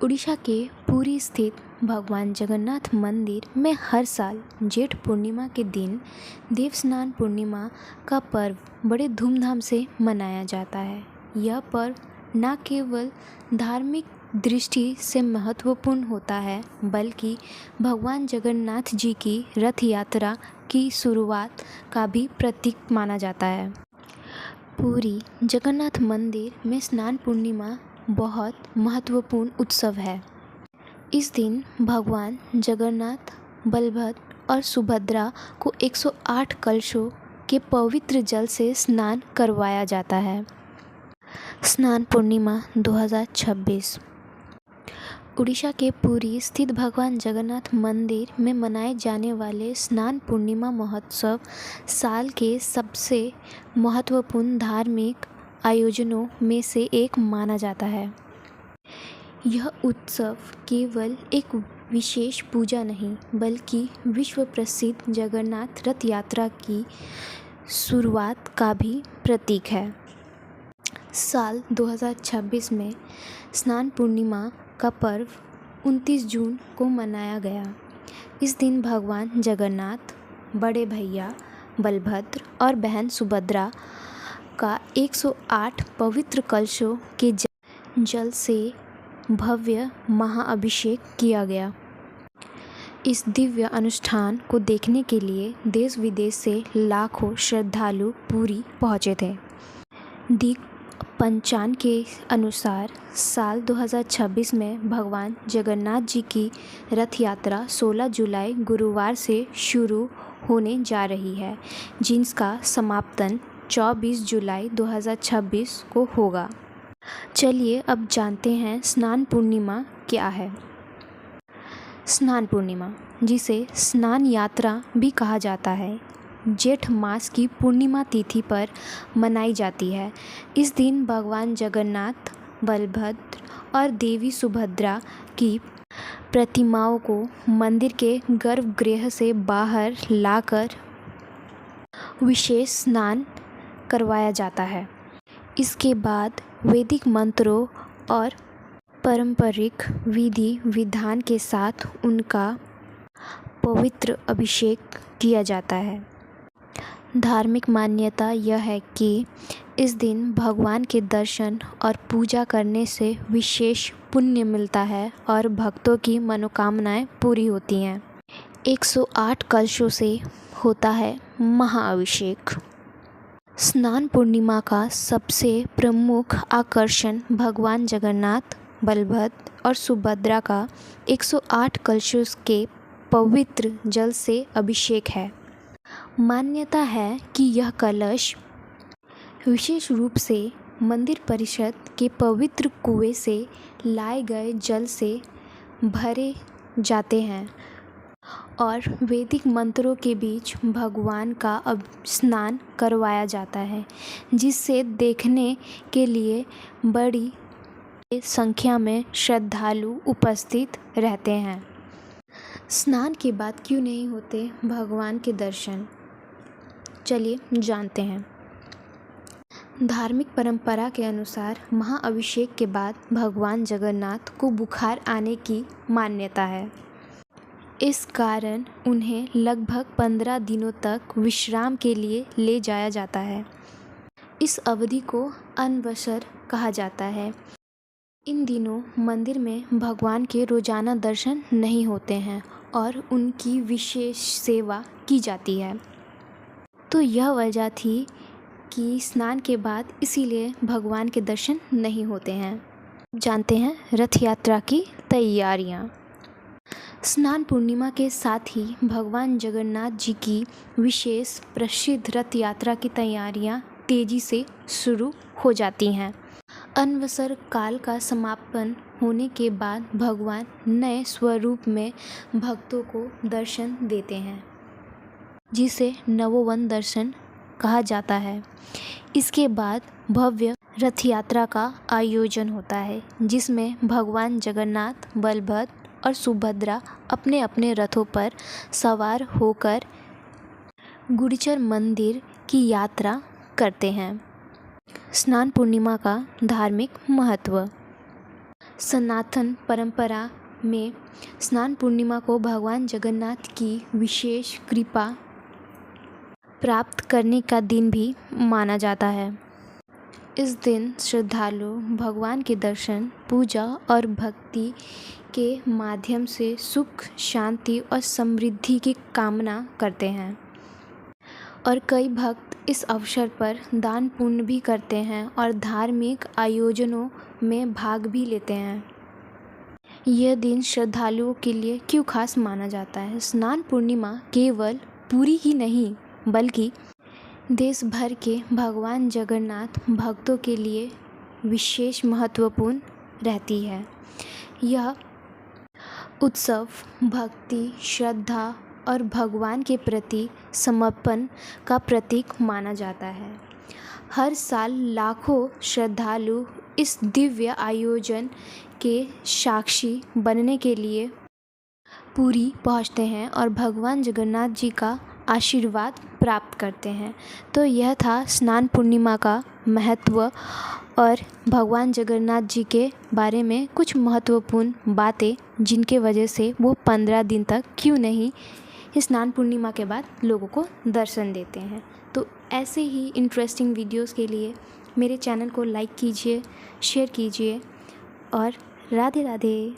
उड़ीसा के पुरी स्थित भगवान जगन्नाथ मंदिर में हर साल जेठ पूर्णिमा के दिन देवस्नान पूर्णिमा का पर्व बड़े धूमधाम से मनाया जाता है। यह पर्व न केवल धार्मिक दृष्टि से महत्वपूर्ण होता है, बल्कि भगवान जगन्नाथ जी की रथ यात्रा की शुरुआत का भी प्रतीक माना जाता है। पुरी जगन्नाथ मंदिर में स्नान पूर्णिमा बहुत महत्वपूर्ण उत्सव है। इस दिन भगवान जगन्नाथ, बलभद्र और सुभद्रा को 108 कलशों के पवित्र जल से स्नान करवाया जाता है। स्नान पूर्णिमा 2026 उड़ीसा के पुरी स्थित भगवान जगन्नाथ मंदिर में मनाए जाने वाले स्नान पूर्णिमा महोत्सव साल के सबसे महत्वपूर्ण धार्मिक आयोजनों में से एक माना जाता है। यह उत्सव केवल एक विशेष पूजा नहीं, बल्कि विश्व प्रसिद्ध जगन्नाथ रथ यात्रा की शुरुआत का भी प्रतीक है। साल 2026 में स्नान पूर्णिमा का पर्व 29 जून को मनाया गया। इस दिन भगवान जगन्नाथ, बड़े भैया बलभद्र और बहन सुभद्रा का 108 पवित्र कलशों के जल से भव्य महाअभिषेक किया गया। इस दिव्य अनुष्ठान को देखने के लिए देश विदेश से लाखों श्रद्धालु पुरी पहुंचे थे। दिक पंचांग के अनुसार साल 2026 में भगवान जगन्नाथ जी की रथ यात्रा 16 जुलाई गुरुवार से शुरू होने जा रही है, जिसका समापन 24 जुलाई 2026 को होगा। चलिए अब जानते हैं स्नान पूर्णिमा क्या है। स्नान पूर्णिमा, जिसे स्नान यात्रा भी कहा जाता है, जेठ मास की पूर्णिमा तिथि पर मनाई जाती है। इस दिन भगवान जगन्नाथ, बलभद्र और देवी सुभद्रा की प्रतिमाओं को मंदिर के गर्भगृह से बाहर लाकर विशेष स्नान करवाया जाता है। इसके बाद वैदिक मंत्रों और पारंपरिक विधि विधान के साथ उनका पवित्र अभिषेक किया जाता है। धार्मिक मान्यता यह है कि इस दिन भगवान के दर्शन और पूजा करने से विशेष पुण्य मिलता है और भक्तों की मनोकामनाएं पूरी होती हैं। 108 कलशों से होता है महाअभिषेक। स्नान पूर्णिमा का सबसे प्रमुख आकर्षण भगवान जगन्नाथ, बलभद्र और सुभद्रा का 108 कलशों के पवित्र जल से अभिषेक है। मान्यता है कि यह कलश विशेष रूप से मंदिर परिसर के पवित्र कुएं से लाए गए जल से भरे जाते हैं और वैदिक मंत्रों के बीच भगवान का स्नान करवाया जाता है, जिसे देखने के लिए बड़ी संख्या में श्रद्धालु उपस्थित रहते हैं। स्नान के बाद क्यों नहीं होते भगवान के दर्शन? चलिए जानते हैं। धार्मिक परंपरा के अनुसार महाअभिषेक के बाद भगवान जगन्नाथ को बुखार आने की मान्यता है। इस कारण उन्हें लगभग 15 दिनों तक विश्राम के लिए ले जाया जाता है। इस अवधि को अनवसर कहा जाता है। इन दिनों मंदिर में भगवान के रोजाना दर्शन नहीं होते हैं और उनकी विशेष सेवा की जाती है। तो यह वजह थी कि स्नान के बाद इसीलिए भगवान के दर्शन नहीं होते हैं। जानते हैं रथ यात्रा की तैयारियां। स्नान पूर्णिमा के साथ ही भगवान जगन्नाथ जी की विशेष प्रसिद्ध रथ यात्रा की तैयारियां तेजी से शुरू हो जाती हैं। अनवसर काल का समापन होने के बाद भगवान नए स्वरूप में भक्तों को दर्शन देते हैं, जिसे नवोवन दर्शन कहा जाता है। इसके बाद भव्य रथ यात्रा का आयोजन होता है, जिसमें भगवान जगन्नाथ, बलभद्र और सुभद्रा अपने अपने रथों पर सवार होकर गुड़ीचर मंदिर की यात्रा करते हैं। स्नान पूर्णिमा का धार्मिक महत्व। सनातन परंपरा में स्नान पूर्णिमा को भगवान जगन्नाथ की विशेष कृपा प्राप्त करने का दिन भी माना जाता है। इस दिन श्रद्धालु भगवान के दर्शन, पूजा और भक्ति के माध्यम से सुख, शांति और समृद्धि की कामना करते हैं और कई भक्त इस अवसर पर दान पुण्य भी करते हैं और धार्मिक आयोजनों में भाग भी लेते हैं। यह दिन श्रद्धालुओं के लिए क्यों खास माना जाता है? स्नान पूर्णिमा केवल पुरी ही नहीं बल्कि देश भर के भगवान जगन्नाथ भक्तों के लिए विशेष महत्वपूर्ण रहती है। यह उत्सव भक्ति, श्रद्धा और भगवान के प्रति समर्पण का प्रतीक माना जाता है। हर साल लाखों श्रद्धालु इस दिव्य आयोजन के साक्षी बनने के लिए पुरी पहुंचते हैं और भगवान जगन्नाथ जी का आशीर्वाद प्राप्त करते हैं। तो यह था स्नान पूर्णिमा का महत्व और भगवान जगन्नाथ जी के बारे में कुछ महत्वपूर्ण बातें, जिनके वजह से वो 15 दिन तक क्यों नहीं स्नान पूर्णिमा के बाद लोगों को दर्शन देते हैं। तो ऐसे ही इंटरेस्टिंग वीडियोस के लिए मेरे चैनल को लाइक कीजिए, शेयर कीजिए और राधे राधे।